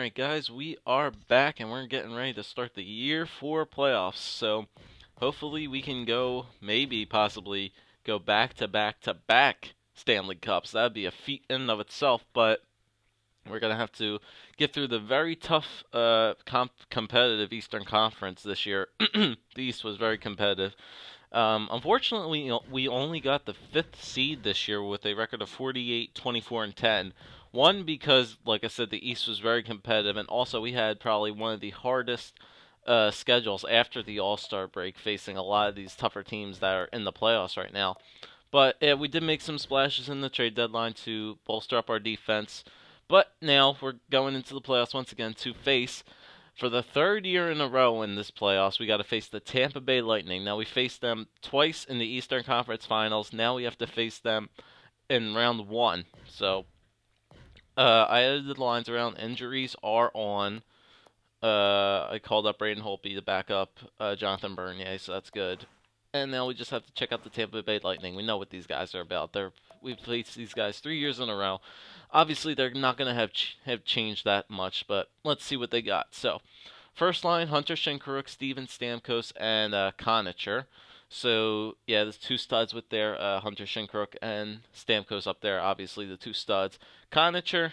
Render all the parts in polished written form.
Alright guys, we are back and we're getting ready to start the year 4 playoffs. So hopefully we can go, maybe possibly go back to back to back Stanley Cups. That'd be a feat in and of itself, but we're going to have to get through the very tough competitive Eastern Conference this year. The East was very competitive. Unfortunately, we only got the fifth seed this year with a record of 48, 24, and 10. One, because, like I said, the East was very competitive, and also we had probably one of the hardest schedules after the All-Star break, facing a lot of these tougher teams that are in the playoffs right now. But we did make some splashes in the trade deadline to bolster up our defense. But now we're going into the playoffs once again to face, for the third year in a row in this playoffs, we got to face the Tampa Bay Lightning. Now we faced them twice in the Eastern Conference Finals. Now we have to face them in round one. So I added the lines around. Injuries are on. I called up Braden Holtby to back up Jonathan Bernier, so that's good. And now we just have to check out the Tampa Bay Lightning. We know what these guys are about. We've faced these guys 3 years in a row. Obviously, they're not going to have changed that much, but let's see what they got. So, first line, Hunter Shinkaruk, Steven Stamkos, and Konitzer. So, yeah, there's two studs with there, Hunter Shinkaruk and Stamkos up there, obviously the two studs. Konitzer,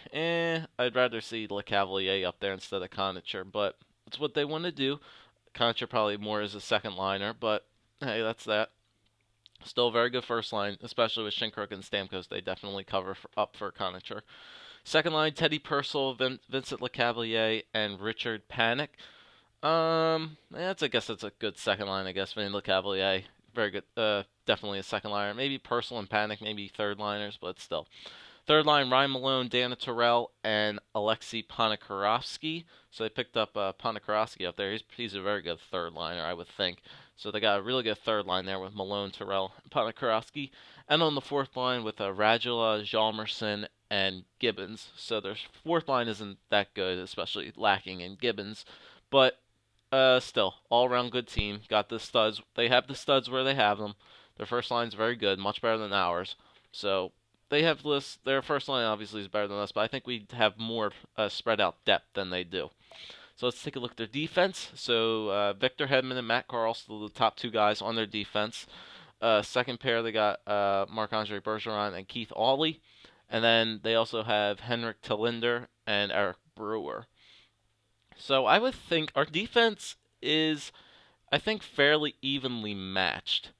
I'd rather see LeCavalier up there instead of Konitzer, but it's what they want to do. Konitzer probably more as a second liner, but hey, that's that. Still a very good first line, especially with Shinkaruk and Stamkos. They definitely cover up for Konitzer. Second line, Teddy Purcell, Vincent LeCavalier, and Richard Panik. I guess that's a good second line. I guess Vincent LeCavalier, very good. Definitely a second liner. Maybe Purcell and Panik, maybe third liners, but still. Third line, Ryan Malone, Dana Terrell, and Alexei Ponikarovsky. So they picked up Ponikarovsky up there. He's a very good third liner, I would think. So they got a really good third line there with Malone, Terrell, and Ponikarovsky. And on the fourth line with Radula, Hjalmarsson, and Gibbons. So their fourth line isn't that good, especially lacking in Gibbons. But still, all-around good team. Got the studs. They have the studs where they have them. Their first line's very good, much better than ours. So they have this. Their first line obviously is better than us, but I think we have more spread out depth than they do. So let's take a look at their defense. So Victor Hedman and Matt Carl, still the top two guys on their defense. Second pair, they got Marc-Andre Bergeron and Keith Aulley. And then they also have Henrik Telinder and Eric Brewer. So I would think our defense is, I think, fairly evenly matched.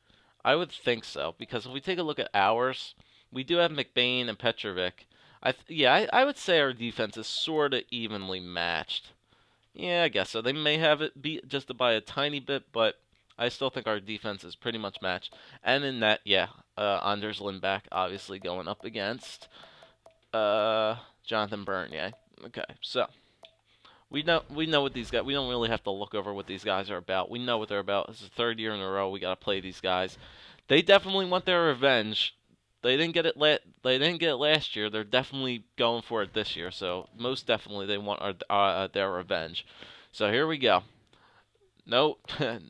I would think so, because if we take a look at ours, we do have McBain and Petrovic. I would say our defense is sort of evenly matched. Yeah, I guess so. They may have it beat just by a tiny bit, but I still think our defense is pretty much matched. And in that, Anders Lindback obviously going up against Jonathan Bernier. Okay, so we know what these guys. We don't really have to look over what these guys are about. We know what they're about. This is the third year in a row we got to play these guys. They definitely want their revenge. They didn't get it. They didn't get it last year. They're definitely going for it this year. So most definitely they want their revenge. So here we go. No,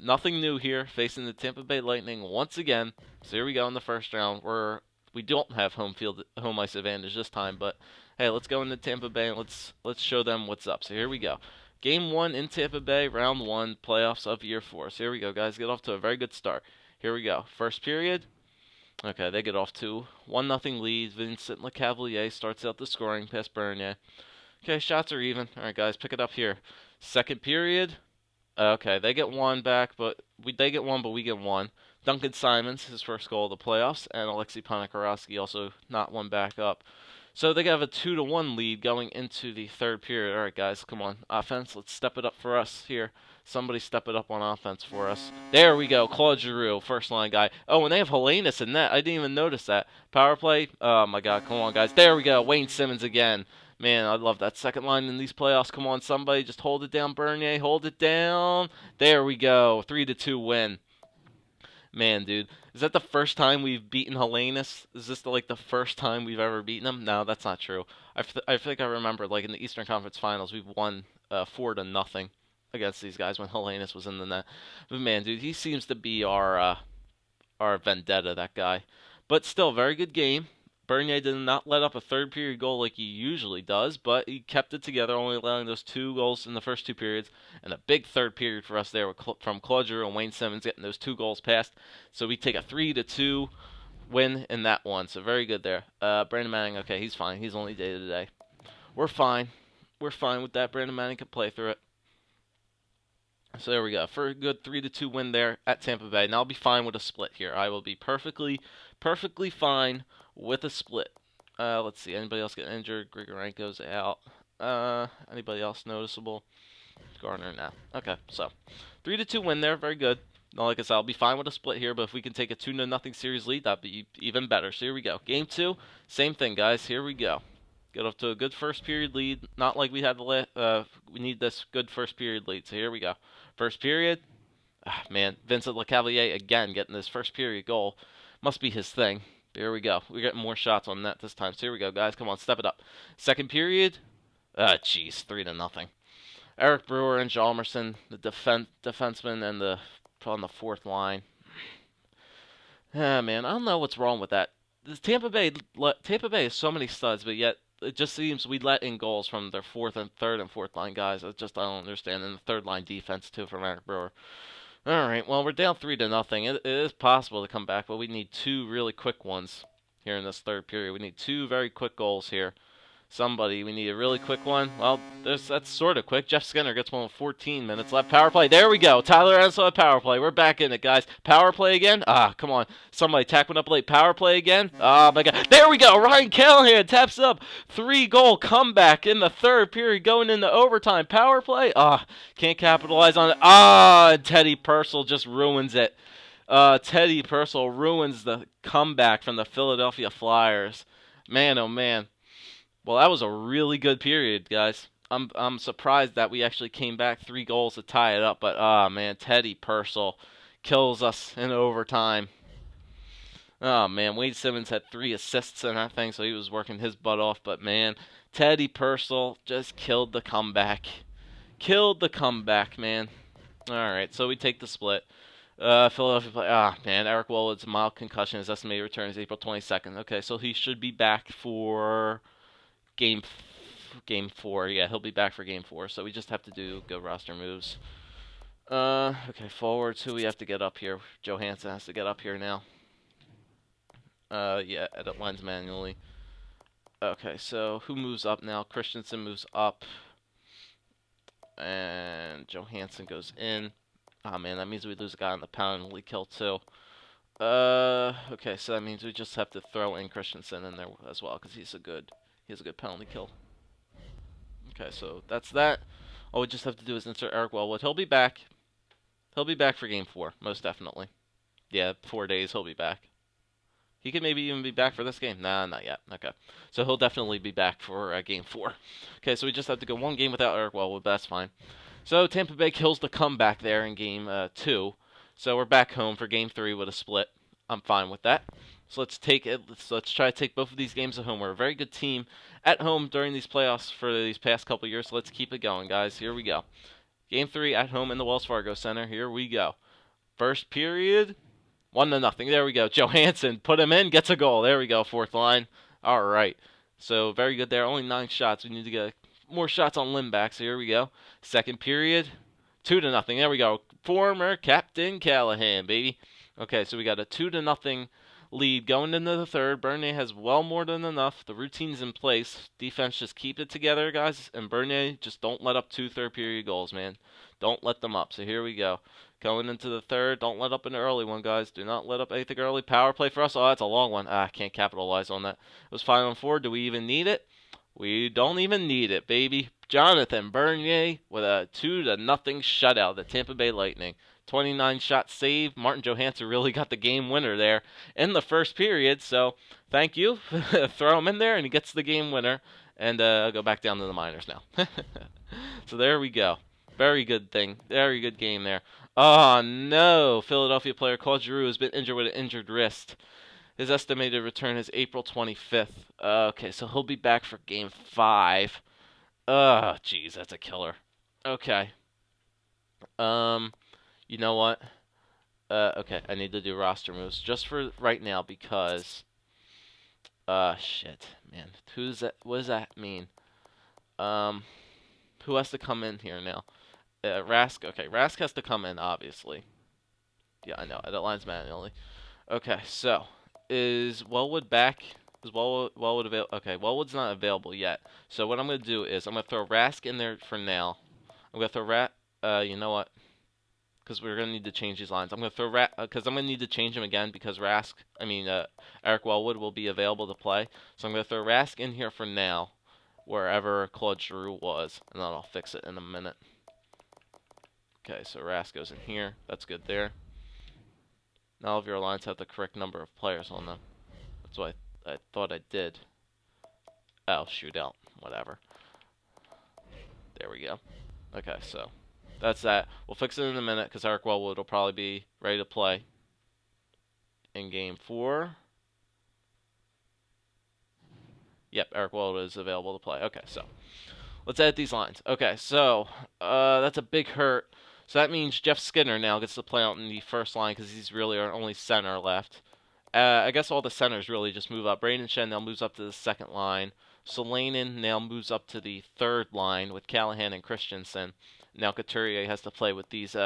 nothing new here. Facing the Tampa Bay Lightning once again. So here we go in the first round. We don't have home ice advantage this time, but hey, let's go into Tampa Bay and let's show them what's up. So here we go. Game 1 in Tampa Bay, round 1, playoffs of year 4. So here we go, guys. Get off to a very good start. Here we go. First period. Okay, they get off to 1-0 lead. Vincent LeCavalier starts out the scoring past Bernier. Okay, shots are even. All right, guys, pick it up here. Second period. Okay, they get one back, but we get one. Duncan Simons, his first goal of the playoffs, and Alexei Ponikarovsky also not one back up. So they have a 2-1 lead going into the third period. All right, guys, come on. Offense, let's step it up for us here. Somebody step it up on offense for us. There we go. Claude Giroux, first line guy. Oh, and they have Helenas in net. I didn't even notice that. Power play. Oh, my God. Come on, guys. There we go. Wayne Simmons again. Man, I love that second line in these playoffs. Come on, somebody. Just hold it down, Bernier. Hold it down. There we go. 3-2 win. Man, dude, is that the first time we've beaten Helenas? Is this the first time we've ever beaten him? No, that's not true. I think I remember, in the Eastern Conference Finals, we've won 4-0 against these guys when Helenas was in the net. But man, dude, he seems to be our vendetta, that guy. But still, very good game. Bernier did not let up a third period goal like he usually does, but he kept it together, only allowing those 2 goals in the first 2 periods, and a big third period for us there from Claude Giroux and Wayne Simmonds getting those 2 goals passed. So we take a 3-2 win in that one. So very good there. Brandon Manning, okay, he's fine. He's only day to day. We're fine. We're fine with that. Brandon Manning can play through it. So there we go. For a good 3-2 win there at Tampa Bay. And I'll be fine with a split here. I will be perfectly fine with a split. Let's see. Anybody else get injured? Grigorenko's out. Anybody else noticeable? Garner now. Okay, so 3-2 win there. Very good. Now, like I said, I'll be fine with a split here, but if we can take a 2-0 series lead, that'd be even better. So here we go. Game 2, same thing, guys. Here we go. Get off to a good first period lead. Not like we had we need this good first period lead. So here we go. First period. Man, Vincent Lecavalier again getting this first period goal. Must be his thing. Here we go. We're getting more shots on net this time. So here we go, guys. Come on, step it up. Second period. Jeez, 3-0. Eric Brewer and Hjalmarsson, the defenseman, and on the fourth line. Man, I don't know what's wrong with that. Tampa Bay has so many studs, but yet it just seems we let in goals from their third and fourth line guys. I don't understand. And the third line defense too from Eric Brewer. All right, well we're down 3-0. It is possible to come back, but we need 2 really quick ones here in this third period. We need 2 very quick goals here. We need a really quick one. Well, that's sort of quick. Jeff Skinner gets one with 14 minutes left. Power play. There we go. Tyler Ensley at power play. We're back in it, guys. Power play again? Come on. Somebody tackling up late. Power play again? Oh, my God. There we go. Ryan Callahan taps up. 3-goal comeback in the third period going into overtime. Power play? Can't capitalize on it. Teddy Purcell just ruins it. Teddy Purcell ruins the comeback from the Philadelphia Flyers. Man, oh, man. Well, that was a really good period, guys. I'm surprised that we actually came back 3 goals to tie it up, but man, Teddy Purcell kills us in overtime. Oh man, Wade Simmons had 3 assists in that thing, so he was working his butt off, but man, Teddy Purcell just killed the comeback. Killed the comeback, man. Alright, so we take the split. Philadelphia play. Man, Eric Woolwood's mild concussion. His estimated return is April 22nd. Okay, so he should be back for Game 4. Yeah, he'll be back for Game 4. So we just have to go roster moves. Okay, forwards. Who we have to get up here? Johansson has to get up here now. Yeah, edit lines manually. Okay, so who moves up now? Christensen moves up. And Johansson goes in. Man, that means we lose a guy on the penalty kill too. Okay, so that means we just have to throw in Christensen in there as well, because he has a good penalty kill. Okay, so that's that. All we just have to do is insert Eric Wellwood. He'll be back. He'll be back for Game 4, most definitely. Yeah, 4 days he'll be back. He could maybe even be back for this game. Nah, not yet. Okay, so he'll definitely be back for Game 4. Okay, so we just have to go 1 game without Eric Wellwood, but that's fine. So Tampa Bay kills the comeback there in Game 2. So we're back home for Game 3 with a split. I'm fine with that. So let's try to take both of these games at home. We're a very good team at home during these playoffs for these past couple years. So let's keep it going, guys. Here we go. Game 3 at home in the Wells Fargo Center. Here we go. First period, 1-0. There we go. Johansson put him in, gets a goal. There we go. Fourth line. All right. So very good there. Only 9 shots. We need to get more shots on Lindback. So here we go. Second period, 2-0. There we go. Former Captain Callahan, baby. Okay, so we got a 2-0 lead going into the third. Bernier has well more than enough. The routine's in place. Defense, just keep it together, guys. And Bernier, just don't let up 2 third-period goals, man. Don't let them up. So here we go. Going into the third, don't let up an early one, guys. Do not let up anything early. Power play for us. Oh, that's a long one. Can't capitalize on that. It was 5-on-4. Do we even need it? We don't even need it, baby. Jonathan Bernier with a 2-0 shutout of the Tampa Bay Lightning. 29-shot save. Martin Johansson really got the game winner there in the first period. So thank you. Throw him in there, and he gets the game winner. And I'll go back down to the minors now. So there we go. Very good thing. Very good game there. Oh, no. Philadelphia player Claude Giroux has been injured with an injured wrist. His estimated return is April 25th. Okay, so he'll be back for Game 5. Oh, jeez, that's a killer. Okay. You know what? Okay, I need to do roster moves just for right now because Shit, man. Who's that? What does that mean? Um, who has to come in here now? Rask. Okay, Rask has to come in, obviously. Yeah, I know. That line's manually. Okay, so is Wellwood back? Is Wellwood available? Okay, Wellwood's not available yet. So what I'm gonna do is I'm gonna throw Rask in there for now. I'm gonna throw You know what? Because we're gonna need to change these lines. I'm gonna throw because I'm gonna need to change him again because Eric Wellwood will be available to play. So I'm gonna throw Rask in here for now, wherever Claude Giroux was, and then I'll fix it in a minute. Okay, so Rask goes in here. That's good there. Now all of your lines have the correct number of players on them. That's what I thought I did. Oh, shootout. Whatever. There we go. Okay, so that's that. We'll fix it in a minute because Eric Wellwood will probably be ready to play in Game 4. Yep, Eric Wellwood is available to play. Okay, so let's edit these lines. Okay, so that's a big hurt. So that means Jeff Skinner now gets to play out in the first line because he's really our only center left. I guess all the centers really just move up. Braden Shen now moves up to the second line. Solanin now moves up to the third line with Callahan and Christensen. Now Couturier has to play with these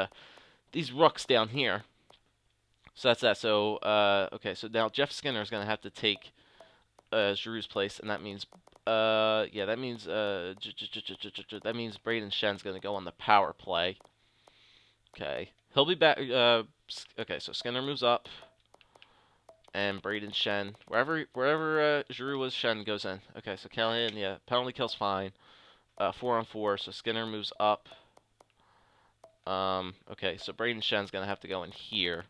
rooks down here. So that's that. So okay, so now Jeff Skinner is gonna have to take Giroux's place, and that means that means Braden Shen's gonna go on the power play. Okay, he'll be back. Okay, so Skinner moves up. And Braden Shen, wherever Giroux was, Shen goes in. Okay, so Callahan, yeah, penalty kill's fine. 4-on-4, so Skinner moves up. Okay, so Braden Shen's gonna have to go in here,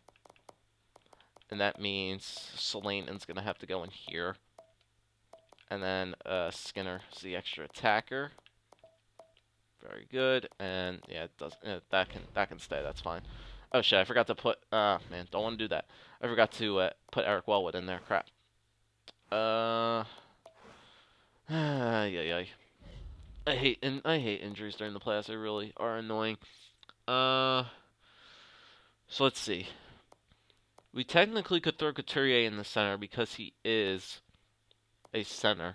and that means Solanin's gonna have to go in here, and then Skinner's the extra attacker. Very good, and yeah, it does. That can stay. That's fine. Oh shit, I forgot to put. Man, don't want to do that. I forgot to put Eric Wellwood in there. Crap. Yeah. I hate injuries during the playoffs. They really are annoying. So let's see. We technically could throw Couturier in the center because he is a center.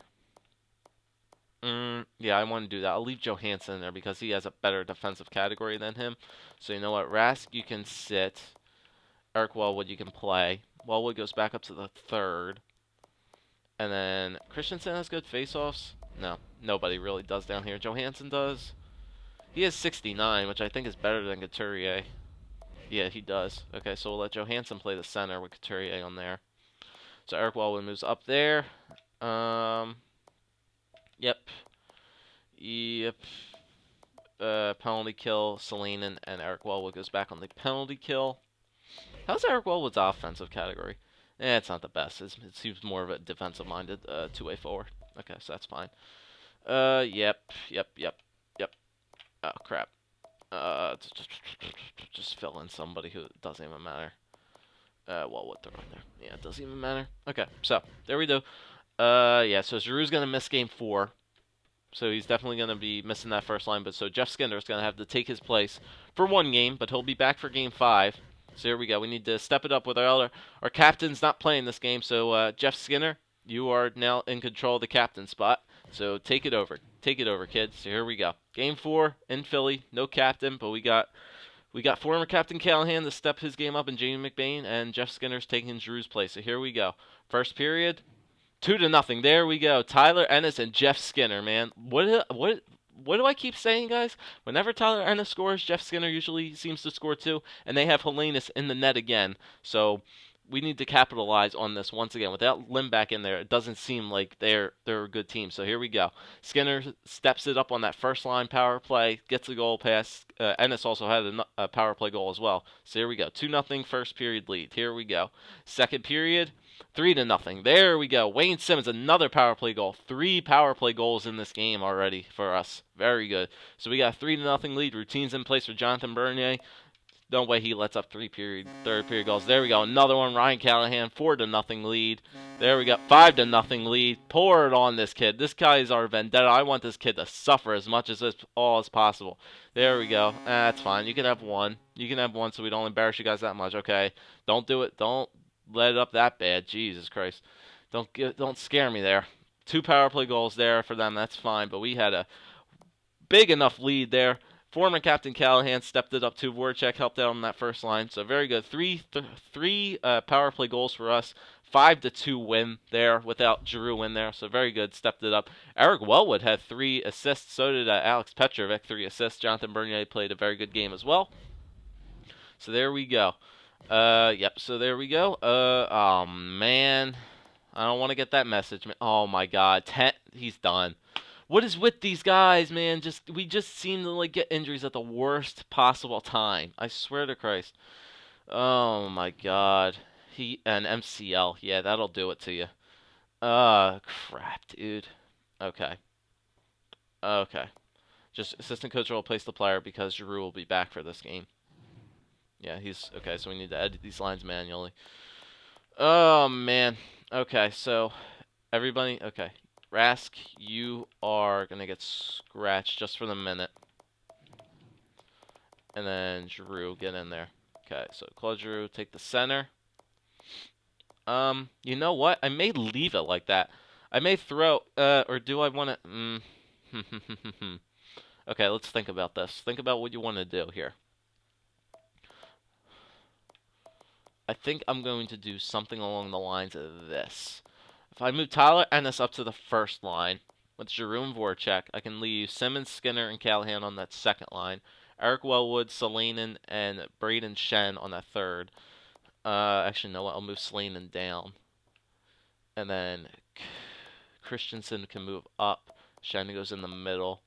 Yeah, I want to do that. I'll leave Johansson in there because he has a better defensive category than him. So you know what? Rask, you can sit. Eric Wellwood, you can play. Wellwood goes back up to the third. And then Christensen has good face-offs. No, nobody really does down here. Johansson does. He has 69, which I think is better than Couturier. Yeah, he does. Okay, so we'll let Johansson play the center with Couturier on there. So Eric Wellwood moves up there. Yep. Penalty kill, Solanin, and Eric Wellwood goes back on the penalty kill. How's Eric Wellwood's offensive category? It's not the best. It seems more of a defensive-minded two-way forward. Okay, so that's fine. Yep. Oh, crap. Just fill in somebody who doesn't even matter. Wellwood throw in there. Yeah, it doesn't even matter. Okay, so there we go. Yeah, so Giroux's going to miss Game 4. So he's definitely going to be missing that first line. But so Jeff Skinner is going to have to take his place for one game, but he'll be back for Game 5. So here we go. We need to step it up with our captain's not playing this game. So Jeff Skinner, you are now in control of the captain spot. So take it over. Take it over, kids. So here we go. Game 4 in Philly. No captain, but we got former captain Callahan to step his game up, and Jamie McBain, and Jeff Skinner's taking Giroux's place. So here we go. First period. 2-0. There we go. Tyler Ennis and Jeff Skinner, man. What do I keep saying, guys? Whenever Tyler Ennis scores, Jeff Skinner usually seems to score too, and they have Helenius in the net again. So we need to capitalize on this once again. Without Lim back in there, it doesn't seem like they're a good team. So here we go. Skinner steps it up on that first line power play, gets a goal pass. Ennis also had a power play goal as well. So here we go. 2-0 first period lead. Here we go. Second period. 3-0. There we go. Wayne Simmons, another power play goal. 3 power play goals in this game already for us. Very good. So we got a 3-0 lead. Routines in place for Jonathan Bernier. No way he lets up third period goals. There we go. Another one. Ryan Callahan, 4-0 lead. There we go. 5-0 lead. Pour it on this kid. This guy is our vendetta. I want this kid to suffer as much as possible. There we go. That's fine. You can have one. You can have one so we don't embarrass you guys that much. Okay. Don't do it. Don't let it up that bad. Jesus Christ. Don't scare me there. 2 power play goals there for them. That's fine. But we had a big enough lead there. Former captain Callahan stepped it up too. Voracek helped out on that first line, so very good. Three power play goals for us. 5-2 win there without Giroux in there, so very good. Stepped it up. Eric Wellwood had 3 assists. So did Alex Petrovic, 3 assists. Jonathan Bernier played a very good game as well. So there we go. Yep. So there we go. Oh man, I don't want to get that message. Oh my God, he's done. What is with these guys, man? We just seem to like get injuries at the worst possible time. I swear to Christ. Oh my God. An MCL. Yeah, that'll do it to you. Crap, dude. Okay. Okay. Just assistant coach will replace the player because Giroux will be back for this game. Yeah, he's okay. So we need to edit these lines manually. Oh man. Okay, so everybody. Okay. Rask, you are going to get scratched just for the minute. And then Giroux, get in there. Okay, so Claude Giroux, take the center. You know what? I may leave it like that. I may throw, or do I want to... Okay, let's think about this. Think about what you want to do here. I think I'm going to do something along the lines of this. If I move Tyler Ennis up to the first line with Giroux and Voracek, I can leave Simmons, Skinner, and Callahan on that second line. Eric Wellwood, Salainen, and Braden Shen on that third. Actually, no, I'll move Salainen down. And then Christensen can move up. Shen goes in the middle.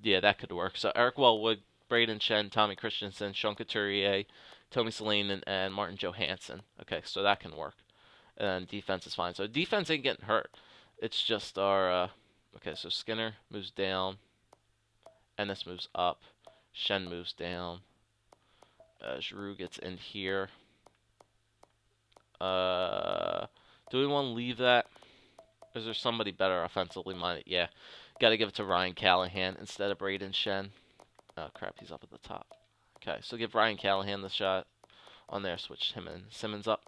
Yeah, that could work. So Eric Wellwood, Braden Shen, Tommy Christensen, Sean Couturier, Tommy Salainen, and Martin Johansson. Okay, so that can work. And defense is fine. So defense ain't getting hurt. It's just our... okay, so Skinner moves down. Ennis moves up. Shen moves down. Giroux gets in here. Do we want to leave that? Or is there somebody better offensively minded? Yeah. Got to give it to Ryan Callahan instead of Braden Shen. Oh, crap. He's up at the top. Okay, so give Ryan Callahan the shot on there. Switch him and Simmons up.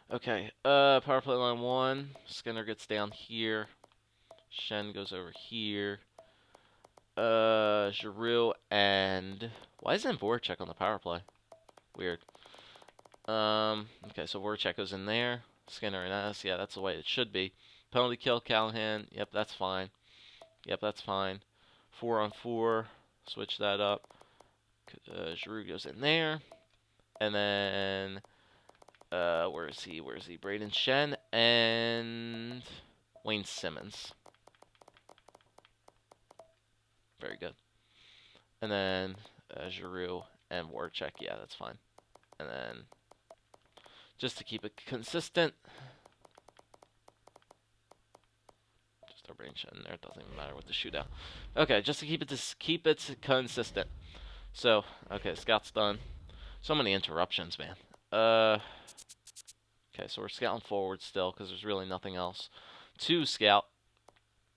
Okay, power play line 1. Skinner gets down here. Shen goes over here. Giroux and... Why isn't Voracek on the power play? Weird. Okay, so Voracek goes in there. Skinner and S. Yeah, that's the way it should be. Penalty kill, Callahan. Yep, that's fine. Yep, that's fine. 4-on-4. Switch that up. Giroux goes in there. And then... where is he? Where is he? Braden Shen and Wayne Simmons. Very good. And then Giroux and Voracek. Yeah, that's fine. And then just to keep it consistent, just our Braden Shen in there. It doesn't even matter with the shootout. Okay, just to keep it consistent. So okay, scout's done. So many interruptions, man. Okay, so we're scouting forward still because there's really nothing else to scout.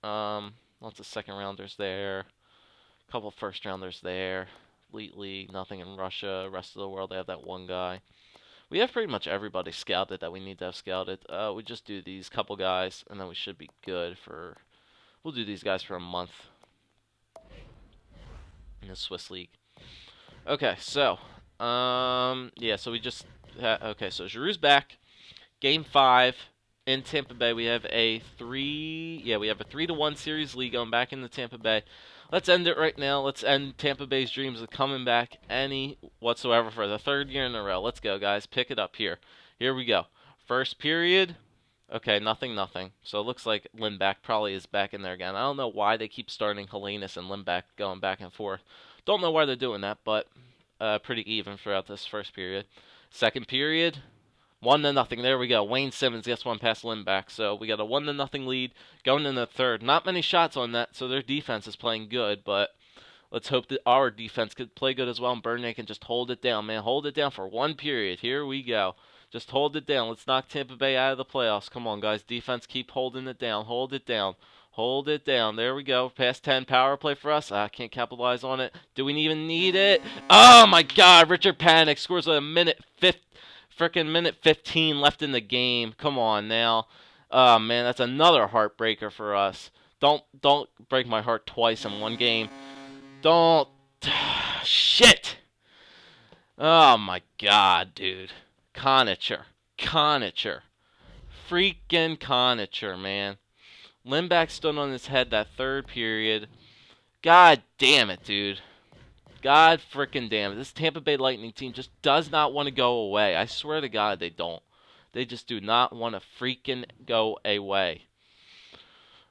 Lots of second rounders there. A couple first rounders there. Elite League, nothing in Russia. Rest of the world, they have that one guy. We have pretty much everybody scouted that we need to have scouted. We just do these couple guys, and then we should be good for... We'll do these guys for a month in the Swiss League. Okay, so... yeah, so we just... okay, so Giroux's back. Game 5 in Tampa Bay. We have a 3-1 series lead going back into Tampa Bay. Let's end it right now. Let's end Tampa Bay's dreams of coming back any whatsoever for the 3rd year in a row. Let's go, guys. Pick it up here. Here we go. First period. Okay, nothing. So it looks like Lindback probably is back in there again. I don't know why they keep starting Helenius and Lindback going back and forth. Don't know why they're doing that, but pretty even throughout this first period. Second period. 1-0. There we go. Wayne Simmons gets one past Lindback. So we got a 1-0 lead going in the third. Not many shots on that, so their defense is playing good, but let's hope that our defense could play good as well, and Bernier can just hold it down, man. Hold it down for one period. Here we go. Just hold it down. Let's knock Tampa Bay out of the playoffs. Come on, guys. Defense, keep holding it down. Hold it down. Hold it down. There we go. Past 10 power play for us. I can't capitalize on it. Do we even need it? Oh, my God. Richard Panik scores with a minute 50. Frickin' minute 15 left in the game. Come on now. Oh man, that's another heartbreaker for us. Don't break my heart twice in one game. Don't. Shit. Oh my god, dude. Conacher. Conacher. Freaking Conacher, man. Lindback stood on his head that third period. God damn it, dude. God freaking damn it. This Tampa Bay Lightning team just does not want to go away. I swear to God, they don't. They just do not want to freaking go away.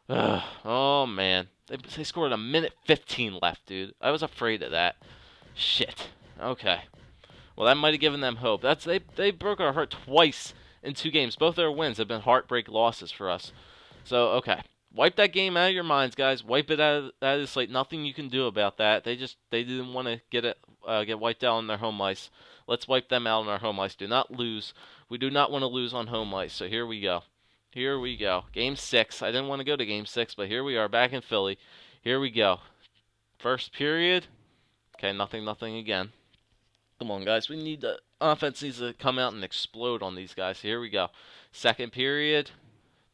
Ugh. Oh, man. They scored a minute 15 left, dude. I was afraid of that. Shit. Okay. Well, that might have given them hope. They broke our heart twice in 2 games. Both their wins have been heartbreak losses for us. So, okay. Wipe that game out of your minds, guys. Wipe it out of the slate. Nothing you can do about that. They didn't want to get wiped out on their home ice. Let's wipe them out on our home ice. Do not lose. We do not want to lose on home ice. So here we go. Here we go. Game 6. I didn't want to go to Game 6, but here we are back in Philly. Here we go. First period. Okay, nothing again. Come on, guys. Offense needs to come out and explode on these guys. Here we go. Second period.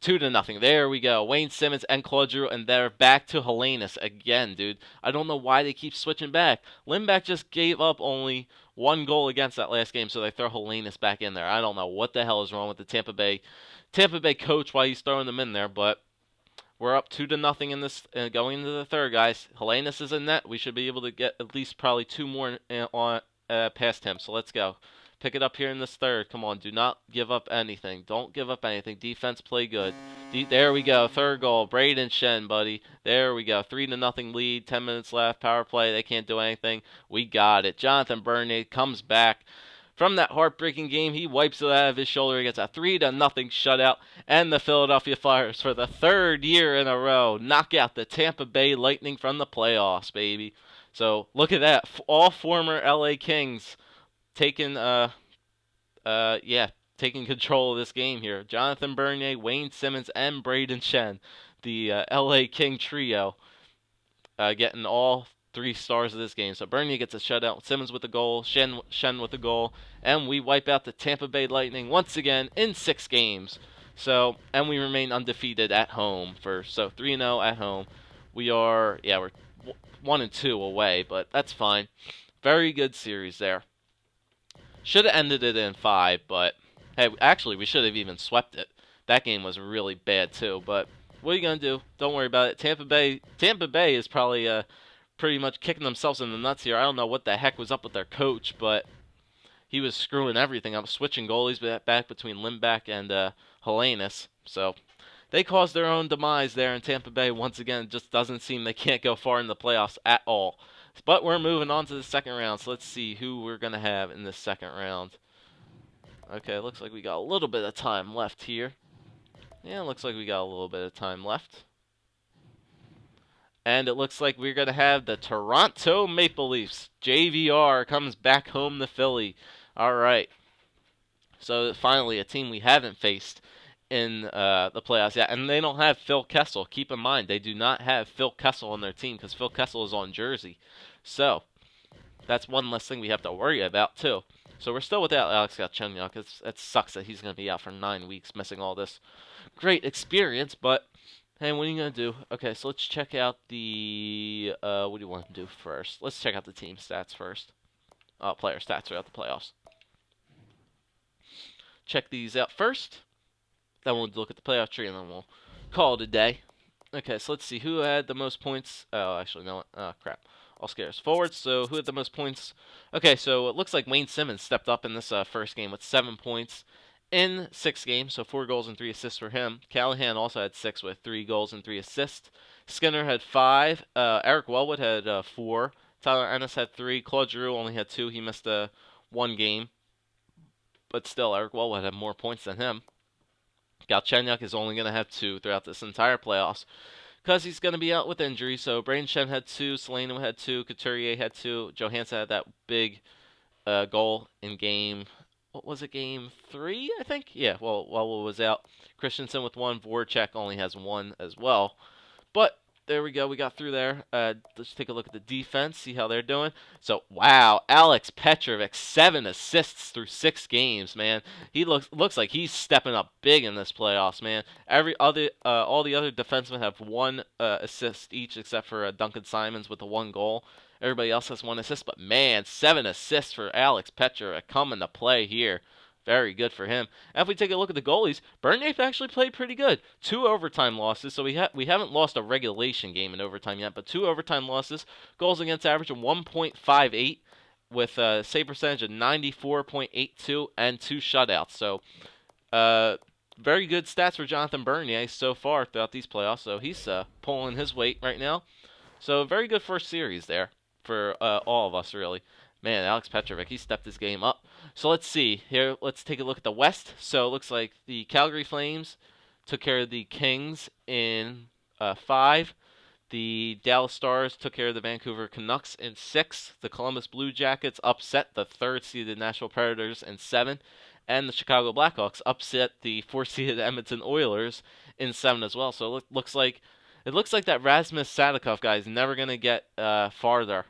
2-0. There we go. Wayne Simmonds and Claude Giroux, and they're back to Helenius again, dude. I don't know why they keep switching back. Lindback just gave up only 1 goal against that last game, so they throw Helenius back in there. I don't know what the hell is wrong with the Tampa Bay coach, why he's throwing them in there, but we're up 2-0 in this, going into the third, guys. Helenius is in net. We should be able to get at least probably 2 more past him, so let's go. Pick it up here in this third. Come on, do not give up anything. Don't give up anything. Defense, play good. There we go. Third goal. Braden Shen, buddy. There we go. 3-0 lead. 10 minutes left. Power play. They can't do anything. We got it. Jonathan Bernier comes back from that heartbreaking game. He wipes it out of his shoulder. He gets a 3-0 shutout. And the Philadelphia Flyers, for the 3rd year in a row, knock out the Tampa Bay Lightning from the playoffs, baby. So look at that. All former LA Kings taking control of this game here. Jonathan Bernier, Wayne Simmonds, and Braden Shen, the LA King trio, getting all 3 stars of this game. So Bernier gets a shutout, Simmonds with a goal, Shen with a goal, and we wipe out the Tampa Bay Lightning once again in 6 games. So, and we remain undefeated at home so 3-0 at home. We're 1-2 away, but that's fine. Very good series there. Should have ended it in 5, but hey, actually, we should have even swept it. That game was really bad too, but what are you gonna do? Don't worry about it. Tampa Bay is probably pretty much kicking themselves in the nuts here. I don't know what the heck was up with their coach, but he was screwing everything up, switching goalies back between Lindback and Helenius. So they caused their own demise there in Tampa Bay. Once again, it just doesn't seem they can't go far in the playoffs at all. But we're moving on to the second round, so let's see who we're going to have in this second round. Okay, looks like we got a little bit of time left here. Yeah, looks like we got a little bit of time left. And it looks like we're going to have the Toronto Maple Leafs. JVR comes back home to Philly. All right. So finally, a team we haven't faced in the playoffs yet. And they don't have Phil Kessel. Keep in mind, they do not have Phil Kessel on their team because Phil Kessel is on Jersey. So that's one less thing we have to worry about, too. So we're still without Alex Galchenyuk. It sucks that he's going to be out for 9 weeks, missing all this great experience. But, hey, what are you going to do? Okay, so let's check out the... what do you want to do first? Let's check out the team stats first. Player stats throughout the playoffs. Check these out first. Then we'll look at the playoff tree, and then we'll call it a day. Okay, so let's see. Who had the most points? Oh, actually, no. Oh, crap. I'll scare us forward. So who had the most points? Okay, so it looks like Wayne Simmonds stepped up in this first game with 7 points in 6 games. So 4 goals and 3 assists for him. Callahan also had 6 with 3 goals and 3 assists. Skinner had 5. Eric Wellwood had 4. Tyler Ennis had 3. Claude Giroux only had 2. He missed 1 game. But still, Eric Wellwood had more points than him. Galchenyuk is only going to have 2 throughout this entire playoffs because he's going to be out with injury. So Braden Shen had 2, Seleno had 2, Couturier had 2, Johansson had that big goal in game, what was it, game 3, I think? Yeah, well, Wellwood was out. Christensen with 1, Voracek only has 1 as well. But there we go. We got through there. Let's take a look at the defense, see how they're doing. So, wow, Alex Petrovic, 7 assists through 6 games, man. He looks like he's stepping up big in this playoffs, man. All the other defensemen have 1 assist each, except for Duncan Simons with the 1 goal. Everybody else has 1 assist, but man, 7 assists for Alex Petrovic coming to play here. Very good for him. And if we take a look at the goalies, Bernier actually played pretty good. 2 overtime losses, so we haven't lost a regulation game in overtime yet, but 2 overtime losses. Goals against average of 1.58 with a save percentage of 94.82 and 2 shutouts. So, very good stats for Jonathan Bernier so far throughout these playoffs. So he's pulling his weight right now. So very good first series there for all of us, really. Man, Alex Petrovic, he stepped his game up. So let's see. Here, let's take a look at the West. So it looks like the Calgary Flames took care of the Kings in 5. The Dallas Stars took care of the Vancouver Canucks in 6. The Columbus Blue Jackets upset the 3rd-seeded Nashville Predators in 7. And the Chicago Blackhawks upset the 4th-seeded Edmonton Oilers in 7 as well. So it looks like that Rasmus Sadikov guy is never going to get farther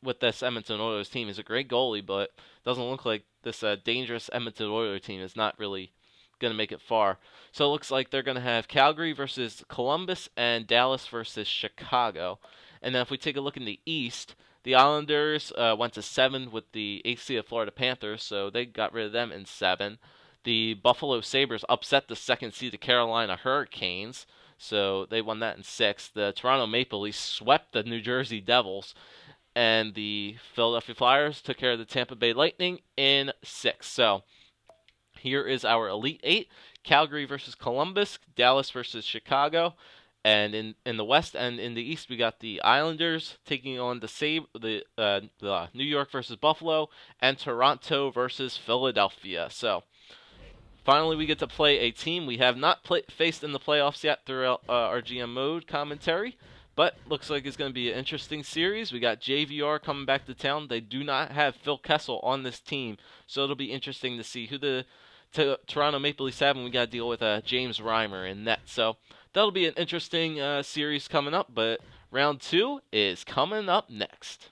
with this Edmonton Oilers team. He's a great goalie, but doesn't look like this dangerous Edmonton Oilers team is not really going to make it far. So it looks like they're going to have Calgary versus Columbus and Dallas versus Chicago. And then if we take a look in the East, the Islanders went to 7 with the 8th seed of Florida Panthers, so they got rid of them in 7. The Buffalo Sabres upset the 2nd seed of Carolina Hurricanes, so they won that in 6. The Toronto Maple Leafs swept the New Jersey Devils, and the Philadelphia Flyers took care of the Tampa Bay Lightning in 6. So here is our Elite 8. Calgary versus Columbus, Dallas versus Chicago, and in the West and in the East we got the Islanders taking on the New York versus Buffalo, and Toronto versus Philadelphia. So finally, we get to play a team we have not faced in the playoffs yet throughout our GM mode commentary, but looks like it's going to be an interesting series. We got JVR coming back to town. They do not have Phil Kessel on this team, so it'll be interesting to see who the Toronto Maple Leafs have, and we got to deal with James Reimer in net. So that'll be an interesting series coming up, but round 2 is coming up next.